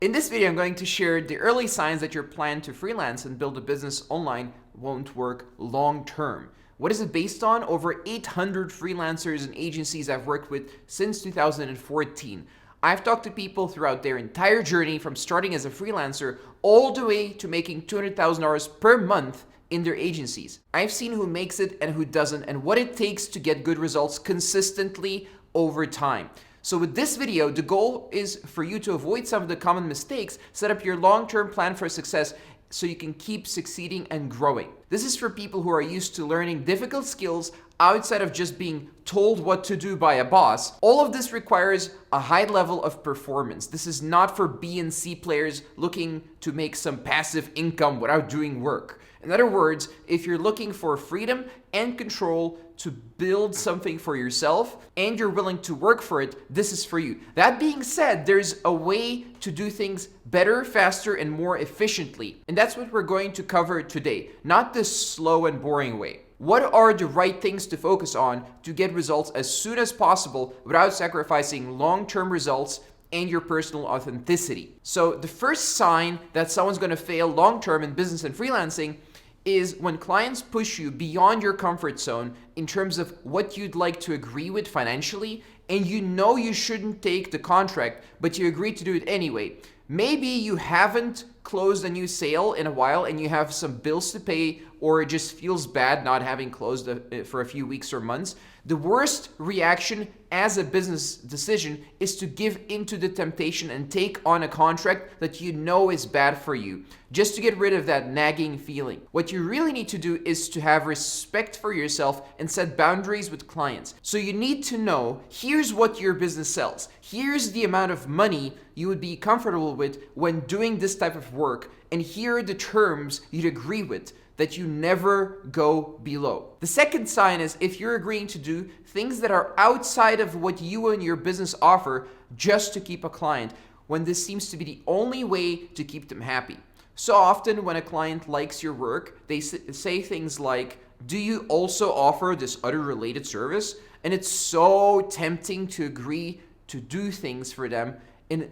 In this video, I'm going to share the early signs that your plan to freelance and build a business online won't work long term. What is it based on? Over 800 freelancers and agencies I've worked with since 2014. I've talked to people throughout their entire journey from starting as a freelancer all the way to making $200,000 per month in their agencies. I've seen who makes it and who doesn't, and what it takes to get good results consistently over time. So with this video, the goal is for you to avoid some of the common mistakes, set up your long-term plan for success so you can keep succeeding and growing. This is for people who are used to learning difficult skills outside of just being told what to do by a boss. All of this requires a high level of performance. This is not for B and C players looking to make some passive income without doing work. In other words, if you're looking for freedom and control to build something for yourself and you're willing to work for it, this is for you. That being said, there's a way to do things better, faster, and more efficiently. And that's what we're going to cover today, not this slow and boring way. What are the right things to focus on to get results as soon as possible without sacrificing long-term results and your personal authenticity? So the first sign that someone's going to fail long-term in business and freelancing is when clients push you beyond your comfort zone in terms of what you'd like to agree with financially, and you know you shouldn't take the contract, but you agree to do it anyway. Maybe you haven't closed a new sale in a while and you have some bills to pay, or it just feels bad not having closed for a few weeks or months. The worst reaction as a business decision is to give into the temptation and take on a contract that you know is bad for you, just to get rid of that nagging feeling. What you really need to do is to have respect for yourself and set boundaries with clients. So you need to know, here's what your business sells. Here's the amount of money you would be comfortable with when doing this type of work, and here are the terms you'd agree with, that you never go below. The second sign is if you're agreeing to do things that are outside of what you and your business offer just to keep a client, when this seems to be the only way to keep them happy. So often when a client likes your work, they say things like, do you also offer this other related service? And it's so tempting to agree to do things for them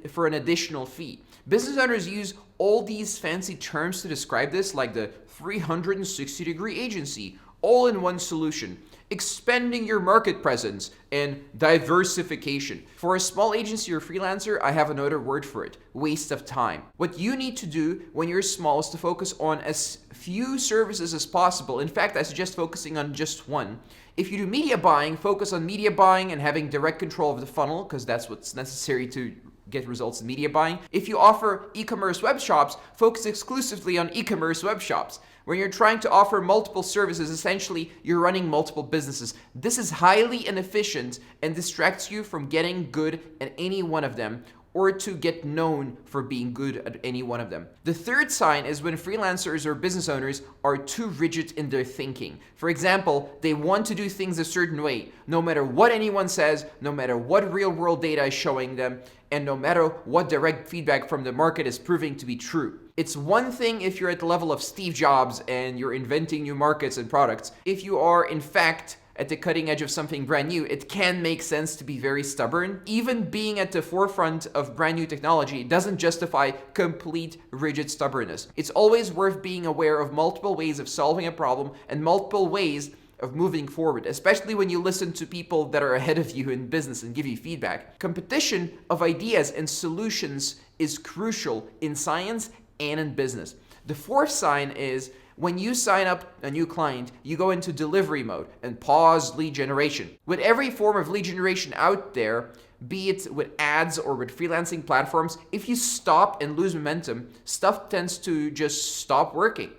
for an additional fee. Business owners use all these fancy terms to describe this, like the 360-degree agency, all-in-one solution, expanding your market presence, and diversification. For a small agency or freelancer, I have another word for it: waste of time. What you need to do when you're small is to focus on as few services as possible. In fact, I suggest focusing on just one. If you do media buying, focus on media buying and having direct control of the funnel, because that's what's necessary to get results in media buying. If you offer e-commerce web shops, focus exclusively on e-commerce web shops. When you're trying to offer multiple services, essentially you're running multiple businesses. This is highly inefficient and distracts you from getting good at any one of them, or to get known for being good at any one of them. The third sign is when freelancers or business owners are too rigid in their thinking. For example, they want to do things a certain way, no matter what anyone says, no matter what real world data is showing them, and no matter what direct feedback from the market is proving to be true. It's one thing if you're at the level of Steve Jobs and you're inventing new markets and products. If you are, in fact, at the cutting edge of something brand new, it can make sense to be very stubborn. Even being at the forefront of brand new technology doesn't justify complete rigid stubbornness. It's always worth being aware of multiple ways of solving a problem and multiple ways of moving forward, especially when you listen to people that are ahead of you in business and give you feedback. Competition of ideas and solutions is crucial in science and in business. The fourth sign is when you sign up a new client, you go into delivery mode and pause lead generation. With every form of lead generation out there, be it with ads or with freelancing platforms, if you stop and lose momentum, stuff tends to just stop working.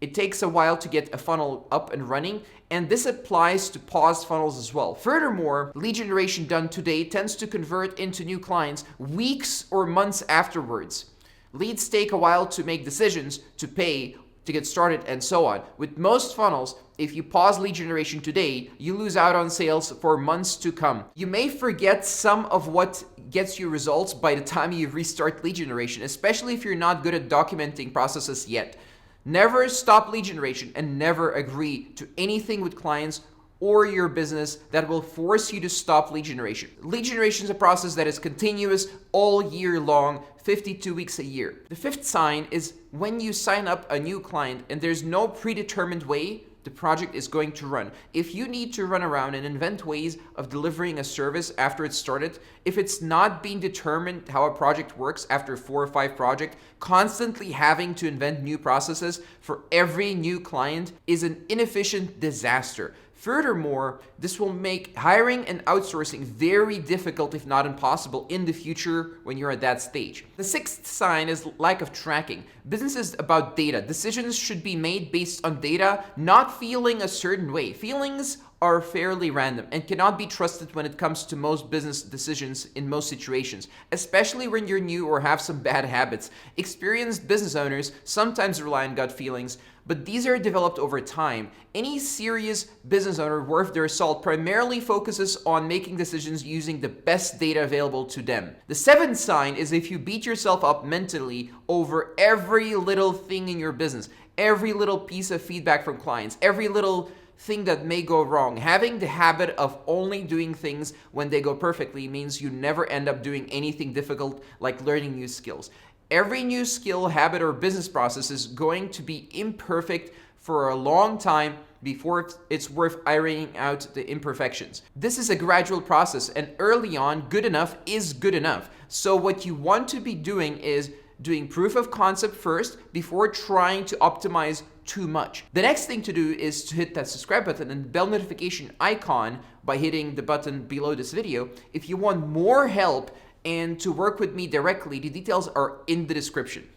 It takes a while to get a funnel up and running, and this applies to paused funnels as well. Furthermore, lead generation done today tends to convert into new clients weeks or months afterwards. Leads take a while to make decisions, to pay, to get started, and so on. With most funnels, if you pause lead generation today, you lose out on sales for months to come. You may forget some of what gets you results by the time you restart lead generation, especially if you're not good at documenting processes yet. Never stop lead generation and never agree to anything with clients or your business that will force you to stop lead generation. Lead generation is a process that is continuous all year long, 52 weeks a year. The fifth sign is when you sign up a new client and there's no predetermined way the project is going to run. If you need to run around and invent ways of delivering a service after it's started, if it's not being determined how a project works after 4 or 5 projects, constantly having to invent new processes for every new client is an inefficient disaster. Furthermore, this will make hiring and outsourcing very difficult, if not impossible, in the future when you're at that stage. The sixth sign is lack of tracking. Business is about data. Decisions should be made based on data, not feeling a certain way. Feelings are fairly random and cannot be trusted when it comes to most business decisions in most situations, especially when you're new or have some bad habits. Experienced business owners sometimes rely on gut feelings, but these are developed over time. Any serious business owner worth their salt primarily focuses on making decisions using the best data available to them. The seventh sign is if you beat yourself up mentally over every little thing in your business, every little piece of feedback from clients, every little thing that may go wrong. Having the habit of only doing things when they go perfectly means you never end up doing anything difficult like learning new skills. Every new skill, habit, or business process is going to be imperfect for a long time before it's worth ironing out the imperfections. This is a gradual process, and early on, good enough is good enough. So what you want to be doing is doing proof of concept first before trying to optimize too much. The next thing to do is to hit that subscribe button and bell notification icon by hitting the button below this video. If you want more help and to work with me directly, the details are in the description.